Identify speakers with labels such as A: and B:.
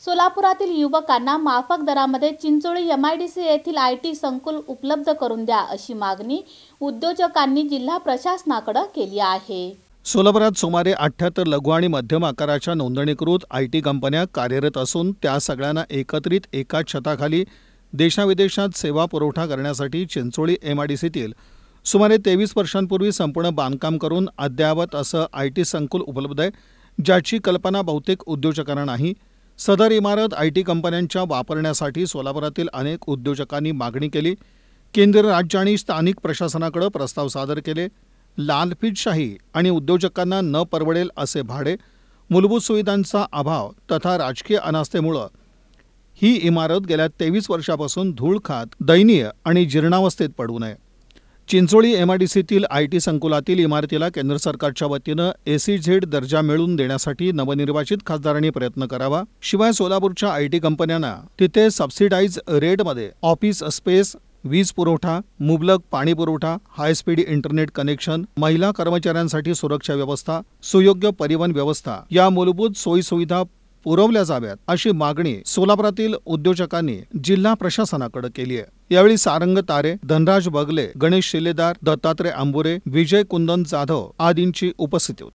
A: सोलापुरातील युवकांना माफक दरामध्ये चिंचोळी MIDC येथील IT संकुल उपलब्ध करून द्या अशी मागणी उद्योजकांनी जिल्हा प्रशासनाकडे केली आहे।
B: सोलापुरात सुमारे 78 लघु आणि मध्यम आकाराच्या नोंदणीकृत IT कंपन्या कार्यरत असून त्या सगळ्यांना एकत्रित एकाच छताखाली देशाविदेशात सेवा पुरवठा करण्यासाठी चिंचोळी MIDCतील सुमारे 23 वर्षांपूर्वी संपूर्ण बांधकाम करून अद्ययावत असं IT संकुल उपलब्ध आहे, ज्याची कल्पना बहुतेक उद्योजकांना नाही। सदर इमारत IT कंपन्यांच्या वापरण्यासाठी सोलापुरातील अनेक उद्योजकांनी मागणी केली। केंद्र, राज्य आणि स्थानिक प्रशासनाकडे प्रस्ताव सादर केले। लालफितशाही आणि उद्योजकांना न परवडेल असे भाडे, मूलभूत सुविधांचा अभाव तथा राजकीय अनास्थेमुळे ही इमारत गेल्या 23 वर्षापासून धूळ खात दयनीय आणि जीर्णावस्थेत पडून आहे। चिंचोळी MIDCतील IT संकुलातील इमारतीला केंद्र सरकारच्या वतीनं SEZ दर्जा मिळवून देण्यासाठी नवनिर्वाचित खासदारांनी प्रयत्न करावा। शिवाय सोलापूरच्या IT कंपन्यांना तिथे सबसिडाइज रेटमध्ये ऑफिस स्पेस, वीज पुरवठा, मुबलक पाणी पुरवठा, हाय स्पीड इंटरनेट कनेक्शन, महिला कर्मचाऱ्यांसाठी सुरक्षा व्यवस्था, सुयोग्य परिवहन व्यवस्था या मूलभूत सोयीसुविधा पुरवल्या जाव्यात अशी मागणी सोलापुरातील उद्योजकांनी जिल्हा प्रशासनाकडे केली आहे। यावेळी सारंग तारे, धनराज बगले, गणेश शिलेदार, दत्तात्रय अंबुरे, विजय कुंदन जाधव आदींची उपस्थिती होती।